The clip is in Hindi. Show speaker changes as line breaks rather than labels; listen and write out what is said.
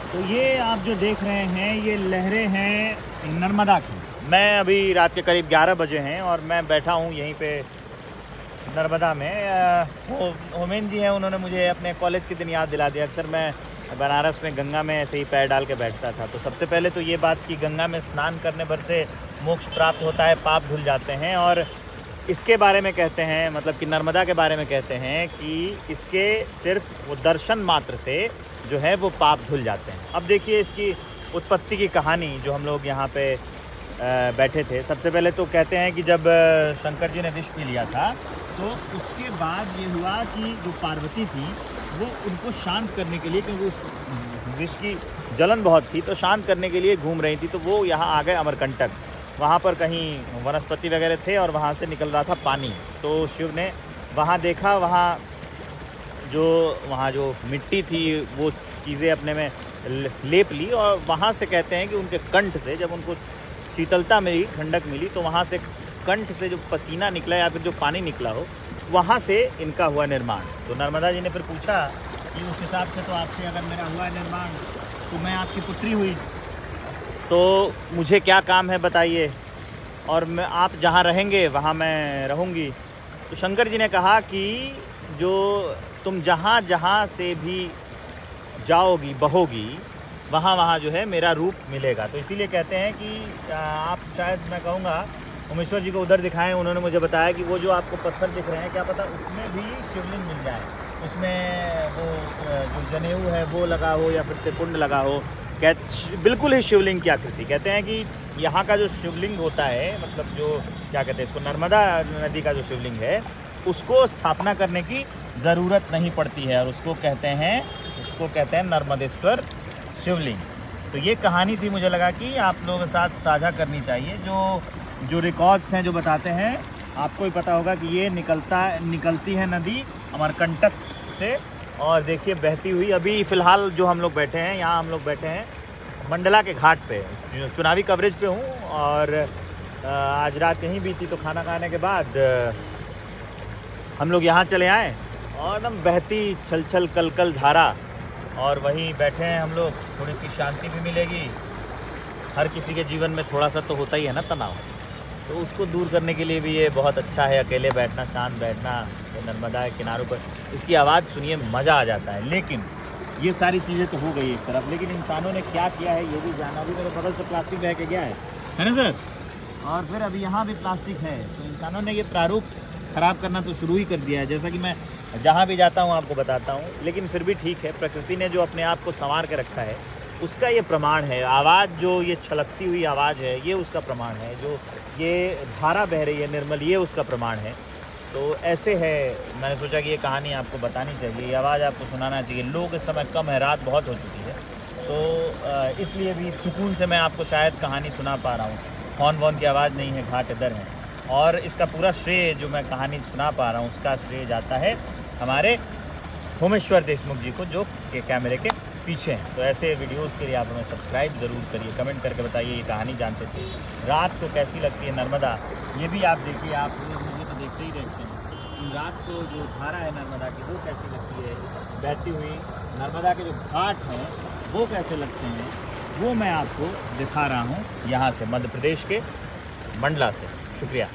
तो ये आप जो देख रहे हैं ये लहरें हैं नर्मदा की। मैं अभी रात के करीब 11 बजे हैं और मैं बैठा हूँ यहीं पे नर्मदा में। होमेन जी हैं, उन्होंने मुझे अपने कॉलेज के दिन याद दिला दिया। अक्सर मैं बनारस में गंगा में ऐसे ही पैर डाल के बैठता था। तो सबसे पहले तो ये बात कि गंगा में स्नान करने भर से मोक्ष प्राप्त होता है, पाप धुल जाते हैं। और इसके बारे में कहते हैं, मतलब कि नर्मदा के बारे में कहते हैं कि इसके सिर्फ वो दर्शन मात्र से जो है वो पाप धुल जाते हैं। अब देखिए इसकी उत्पत्ति की कहानी जो हम लोग यहाँ पे बैठे थे। सबसे पहले तो कहते हैं कि जब शंकर जी ने विष पी लिया था तो उसके बाद ये हुआ कि जो पार्वती थी वो उनको शांत करने के लिए, क्योंकि उस विष की जलन बहुत थी तो शांत करने के लिए घूम रही थी, तो वो यहाँ आ गए अमरकंटक। वहाँ पर कहीं वनस्पति वगैरह थे और वहाँ से निकल रहा था पानी। तो शिव ने वहाँ देखा, वहाँ जो मिट्टी थी वो चीज़ें अपने में लेप ली और वहाँ से कहते हैं कि उनके कंठ से जब उनको शीतलता मिली, ठंडक मिली, तो वहाँ से कंठ से जो पसीना निकला या फिर जो पानी निकला हो वहाँ से इनका हुआ निर्माण। तो नर्मदा जी ने फिर पूछा कि उस हिसाब से तो आपसे अगर मेरा हुआ निर्माण तो मैं आपकी पुत्री हुई, तो मुझे क्या काम है बताइए, और मैं आप जहाँ रहेंगे वहाँ मैं रहूँगी। तो शंकर जी ने कहा कि जो तुम जहाँ जहाँ से भी जाओगी बहोगी वहाँ जो है मेरा रूप मिलेगा। तो इसीलिए कहते हैं कि आप शायद मैं कहूँगा उमेश्वर जी को उधर दिखाएं। उन्होंने मुझे बताया कि वो जो आपको पत्थर दिख रहे हैं, क्या पता उसमें भी शिवलिंग मिल जाए, उसमें वो जो जनेऊ है वो लगा हो या फिर त्रिपुंड लगा हो। बिल्कुल ही शिवलिंग की आकृति। कहते हैं कि यहाँ का जो शिवलिंग होता है, मतलब जो क्या कहते हैं इसको, नर्मदा नदी का जो शिवलिंग है उसको स्थापना करने की ज़रूरत नहीं पड़ती है और उसको कहते हैं नर्मदेश्वर शिवलिंग। तो ये कहानी थी, मुझे लगा कि आप लोगों के साथ साझा करनी चाहिए। जो रिकॉर्ड्स हैं जो बताते हैं, आपको ही पता होगा कि ये निकलती है नदी अमरकंटक से और देखिए बहती हुई। अभी फ़िलहाल जो हम लोग बैठे हैं, यहाँ हम लोग बैठे हैं मंडला के घाट पे, चुनावी कवरेज पे हूँ और आज रात यहीं बीती। तो खाना खाने के बाद हम लोग यहाँ चले आए और एकदम बहती छल कल धारा, और वहीं बैठे हैं हम लोग। थोड़ी सी शांति भी मिलेगी। हर किसी के जीवन में थोड़ा सा तो होता ही है ना तनाव, तो उसको दूर करने के लिए भी ये बहुत अच्छा है। अकेले बैठना, शांत बैठना, नर्मदा के किनारों पर इसकी आवाज़ सुनिए, मज़ा आ जाता है। लेकिन ये सारी चीज़ें तो हो गई एक तरफ, लेकिन इंसानों ने क्या किया है ये भी जाना। अभी मेरे बगल से प्लास्टिक बह के गया है ना सर, और फिर अभी यहाँ भी प्लास्टिक है। तो इंसानों ने ये प्रारूप ख़राब करना तो शुरू ही कर दिया है, जैसा कि मैं जहाँ भी जाता हूँ आपको बताता हूँ। लेकिन फिर भी ठीक है, प्रकृति ने जो अपने आप को संवार के रखा है उसका ये प्रमाण है। आवाज़ जो ये छलकती हुई आवाज़ है ये उसका प्रमाण है, जो ये धारा बह रही है निर्मल ये उसका प्रमाण है। तो ऐसे है, मैंने सोचा कि ये कहानी आपको बतानी चाहिए, ये आवाज़ आपको सुनाना चाहिए। लोग इस समय कम है, रात बहुत हो चुकी है, तो इसलिए भी सुकून से मैं आपको शायद कहानी सुना पा रहा हूँ। हॉर्न वॉर्न की आवाज़ नहीं है, घाट इधर है। और इसका पूरा श्रेय जो मैं कहानी सुना पा रहा हूँ उसका श्रेय जाता है हमारे होमेश्वर देशमुख जी को, जो कैमरे के पीछे हैं। तो ऐसे वीडियोस के लिए आप हमें सब्सक्राइब ज़रूर करिए, कमेंट करके बताइए ये कहानी जानते थे। रात को कैसी लगती है नर्मदा, ये भी आप देखिए। आप मुझे तो देखते ही देखते हैं, रात को जो धारा है नर्मदा की वो कैसी लगती है, बहती हुई नर्मदा के जो घाट हैं वो कैसे लगते हैं, वो मैं आपको दिखा रहा हूँ यहाँ से, मध्य प्रदेश के मंडला से। शुक्रिया।